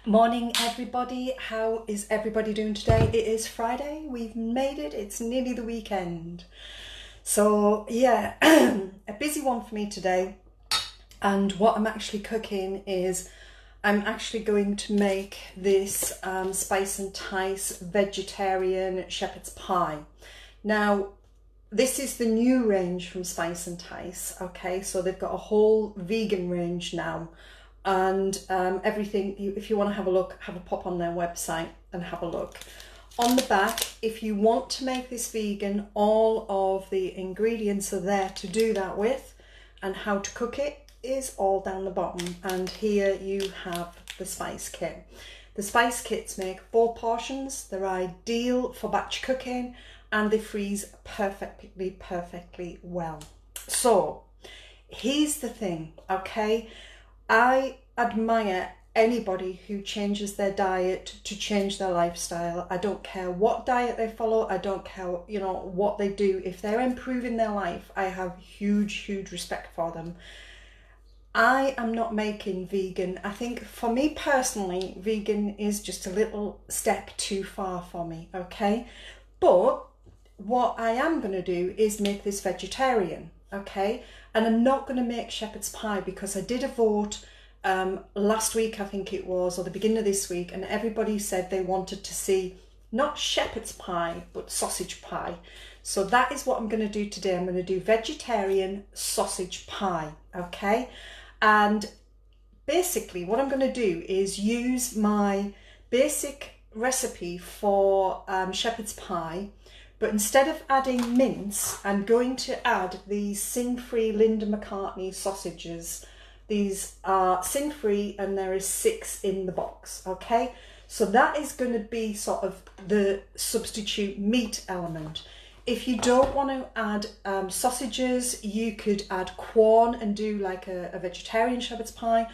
Morning everybody, how is everybody doing today? It is Friday, we've made it, it's nearly the weekend. So yeah, a busy one for me today, and what I'm actually cooking is I'm actually going to make this Spicentice vegetarian shepherd's pie. Now this is the new range from Spicentice, okay, so they've got a whole vegan range now. And everything, if you want to have a look, have a pop on their website and have a look. On the back, if you want to make this vegan, all of the ingredients are there to do that with, and how to cook it is all down the bottom. And here you have the spice kit. The spice kits make 4 portions. They're ideal for batch cooking and they freeze perfectly well. So here's the thing, okay? I admire anybody who changes their diet to change their lifestyle. I don't care what diet they follow. I don't care, you know, what they do. If they're improving their life, I have huge respect for them. I am not making vegan. I think for me personally, vegan is just a little step too far for me, okay? But what I am going to do is make this vegetarian, okay? And I'm not going to make shepherd's pie because I did a vote last week, I think it was, or the beginning of this week, and everybody said they wanted to see not shepherd's pie but sausage pie. So that is what I'm going to do today. I'm going to do vegetarian sausage pie, okay? And basically what I'm going to do is use my basic recipe for shepherd's pie. But instead of adding mince, I'm going to add these sin-free Linda McCartney sausages. These are sin-free and there is 6 in the box, okay? So that is going to be sort of the substitute meat element. If you don't want to add sausages, you could add Quorn and do like a vegetarian shepherd's pie.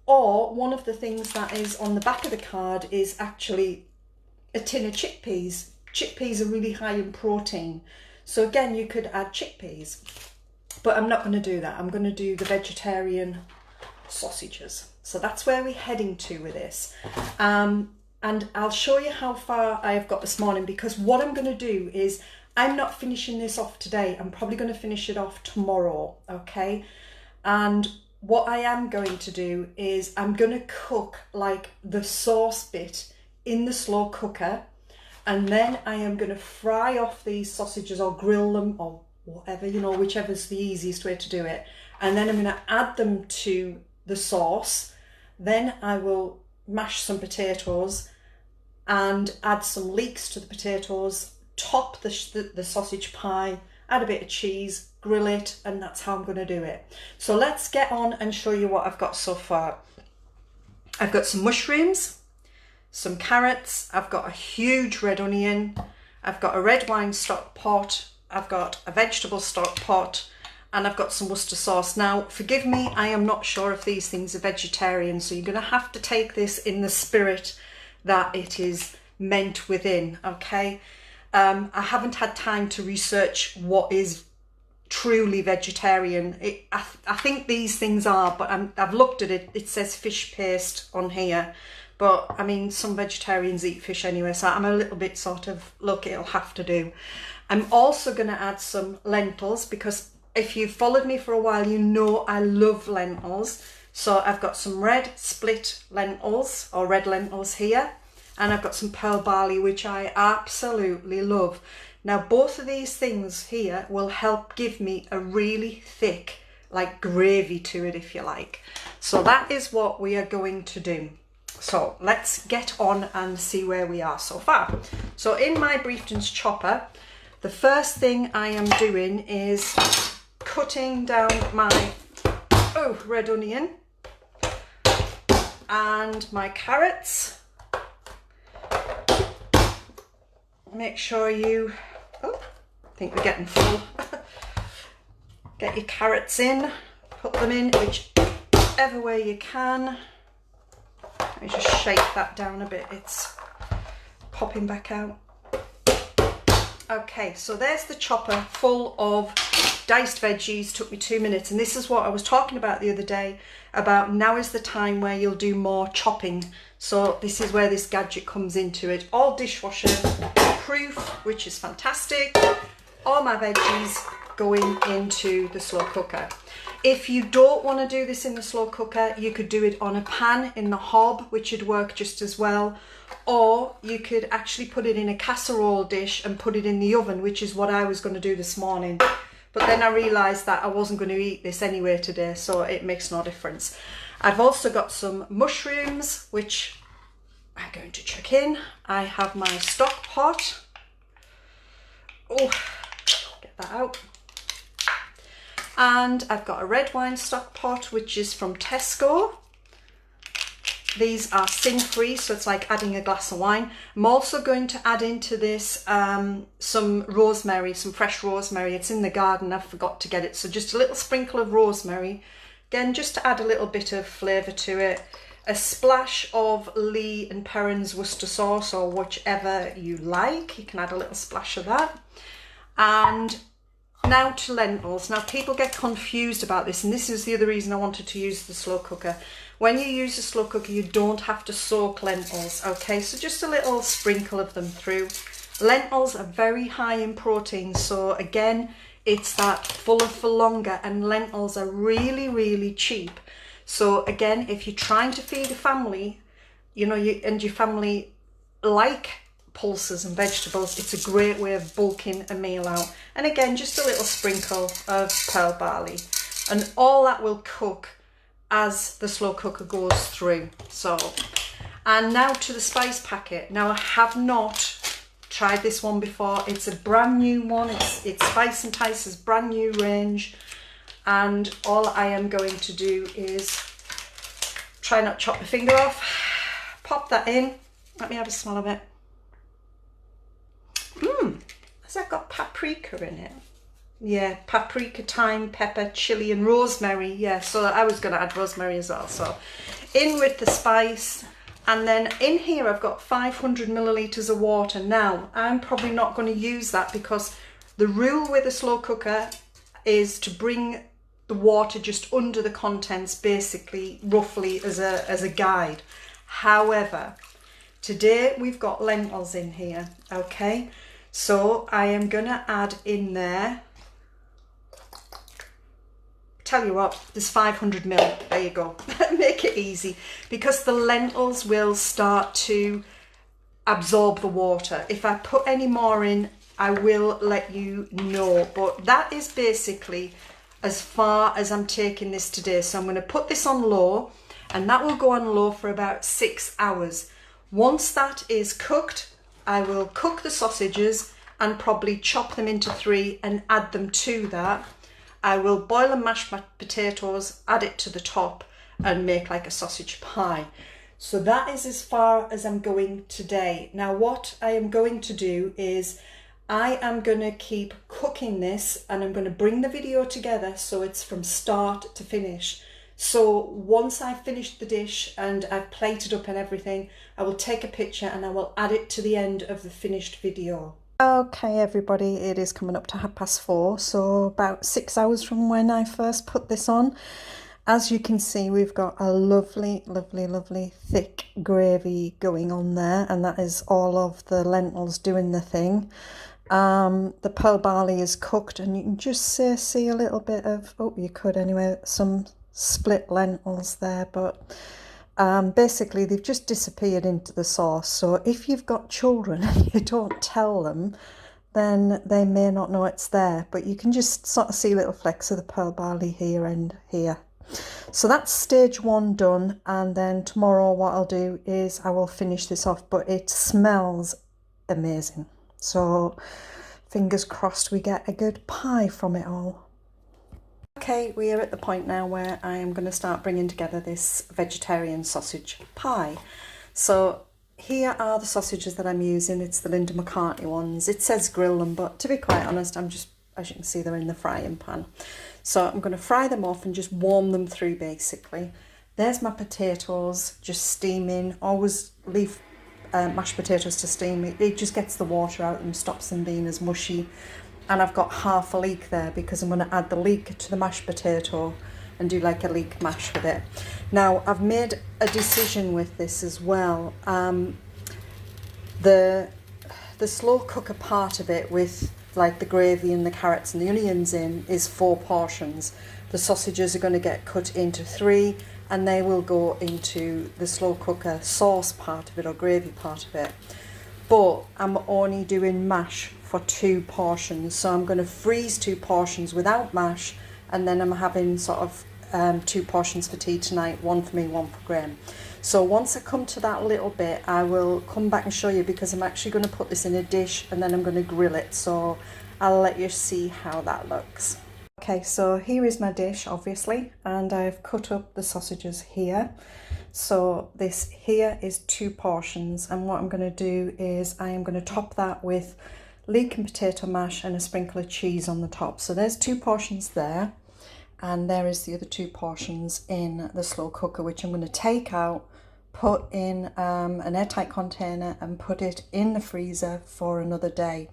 Or one of the things that is on the back of the card is actually a tin of chickpeas. Chickpeas are really high in protein. So again, you could add chickpeas, but I'm not going to do that. I'm going to do the vegetarian sausages. So that's where we're heading to with this. And I'll show you how far I have got this morning, because what I'm going to do is I'm not finishing this off today. I'm probably going to finish it off tomorrow, okay? And what I am going to do is I'm going to cook like the sauce bit in the slow cooker. And then I am going to fry off these sausages or grill them or whatever, you know, whichever's the easiest way to do it. And then I'm going to add them to the sauce. Then I will mash some potatoes and add some leeks to the potatoes, top the sausage pie, add a bit of cheese, grill it, and that's how I'm going to do it. So let's get on and show you what I've got so far. I've got some mushrooms, some carrots, I've got a huge red onion, I've got a red wine stock pot, I've got a vegetable stock pot, and I've got some Worcester sauce. Now, forgive me, I am not sure if these things are vegetarian, so you're going to have to take this in the spirit that it is meant within, okay? I haven't had time to research what is truly vegetarian. I think these things are, but I've looked at it, it says fish paste on here. But I mean, some vegetarians eat fish anyway, so I'm a little bit sort of, look, it'll have to do. I'm also going to add some lentils, because if you've followed me for a while, you know I love lentils. So I've got some red split lentils, or red lentils here, and I've got some pearl barley, which I absolutely love. Now, both of these things here will help give me a really thick, like gravy to it, if you like. So that is what we are going to do. So let's get on and see where we are so far. So in my Briefton's chopper, the first thing I am doing is cutting down my red onion and my carrots. Make sure you, I think we're getting full. Get your carrots in, put them in whichever way you can. Let me just shake that down a bit, it's popping back out. Okay, so there's the chopper full of diced veggies took me 2 minutes, and this is what I was talking about the other day, about now is the time where you'll do more chopping. So this is where this gadget comes into it. All dishwasher proof, which is fantastic. All my veggies going into the slow cooker. If you don't want to do this in the slow cooker, you could do it on a pan in the hob, which would work just as well. Or you could actually put it in a casserole dish and put it in the oven, which is what I was going to do this morning. But then I realised that I wasn't going to eat this anyway today, so it makes no difference. I've also got some mushrooms, which I'm going to chuck in. I have my stock pot. Oh, get that out. And I've got a red wine stock pot, which is from Tesco. These are sin-free, so it's like adding a glass of wine. I'm also going to add into this some rosemary, some fresh rosemary. It's in the garden, I forgot to get it. So just a little sprinkle of rosemary. Again, just to add a little bit of flavour to it. A splash of Lee and Perrins Worcester sauce, or whichever you like. You can add a little splash of that. And now to lentils. Now people get confused about this, and this is the other reason I wanted to use the slow cooker. When you use the slow cooker, you don't have to soak lentils, okay? So just a little sprinkle of them through. Lentils are very high in protein, so again, it's that fuller for longer, and lentils are really, really cheap. So again, if you're trying to feed a family, you know, and your family like pulses and vegetables, it's a great way of bulking a meal out. And again, just a little sprinkle of pearl barley, and all that will cook as the slow cooker goes through. So, and now to the spice packet. Now I have not tried this one before. It's a brand new one. It's Spicentice's brand new range, and all I am going to do is try not to chop my finger off. Pop that in. Let me have a smell of it. Has that got paprika in it? Yeah, paprika, thyme, pepper, chili and rosemary. Yeah, so I was going to add rosemary as well. So in with the spice, and then in here I've got 500 millilitres of water. Now I'm probably not going to use that, because the rule with a slow cooker is to bring the water just under the contents, basically, roughly as a guide. However, today we've got lentils in here, okay? So I am going to add in there, tell you what, there's 500 ml, there you go. Make it easy, because the lentils will start to absorb the water. If I put any more in, I will let you know, but that is basically as far as I'm taking this today. So I'm going to put this on low, and that will go on low for about 6 hours. Once that is cooked, I will cook the sausages and probably chop them into 3 and add them to that. I will boil and mash my potatoes, add it to the top, and make like a sausage pie. So that is as far as I'm going today. Now what I am going to do is I am going to keep cooking this, and I'm going to bring the video together so it's from start to finish. So once I've finished the dish and I've plated up and everything, I will take a picture and I will add it to the end of the finished video. Okay everybody, it is coming up to 4:30, so about 6 hours from when I first put this on. As you can see, we've got a lovely, lovely, lovely thick gravy going on there, and that is all of the lentils doing the thing. The pearl barley is cooked, and you can just see a little bit of, oh, you could anyway, some split lentils there, but basically they've just disappeared into the sauce. So if you've got children and you don't tell them, then they may not know it's there, but you can just sort of see little flecks of the pearl barley here and here. So that's stage 1 done, and then tomorrow what I'll do is I will finish this off, but it smells amazing. So fingers crossed we get a good pie from it all. Okay, we are at the point now where I am going to start bringing together this vegetarian sausage pie. So here are the sausages that I'm using. It's the Linda McCartney ones. It says grill them, but to be quite honest, I'm just, as you can see, they're in the frying pan. So I'm going to fry them off and just warm them through basically. There's my potatoes just steaming. Always leave mashed potatoes to steam. It just gets the water out and stops them being as mushy. and I've got half a leek there because I'm going to add the leek to the mashed potato and do like a leek mash with it. Now I've made a decision with this as well. The slow cooker part of it with like the gravy and the carrots and the onions in is 4 portions. The sausages are going to get cut into 3 and they will go into the slow cooker sauce part of it or gravy part of it. But I'm only doing mash for 2 portions, so I'm going to freeze 2 portions without mash, and then I'm having sort of 2 portions for tea tonight, 1 for me, 1 for Graham. So once I come to that little bit, I will come back and show you, because I'm actually going to put this in a dish and then I'm going to grill it, so I'll let you see how that looks. Okay, so here is my dish, obviously, and I've cut up the sausages here. So this here is 2 portions, and what I'm going to do is I am going to top that with leek and potato mash and a sprinkle of cheese on the top. So there's 2 portions there, and there is the other 2 portions in the slow cooker, which I'm going to take out, put in an airtight container and put it in the freezer for another day.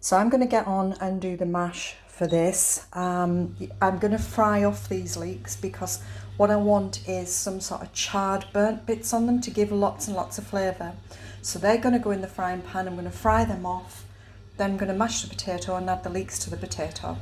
So I'm going to get on and do the mash for this. I'm going to fry off these leeks because what I want is some sort of charred burnt bits on them to give lots and lots of flavour. So they're going to go in the frying pan. I'm going to fry them off, then I'm going to mash the potato and add the leeks to the potato.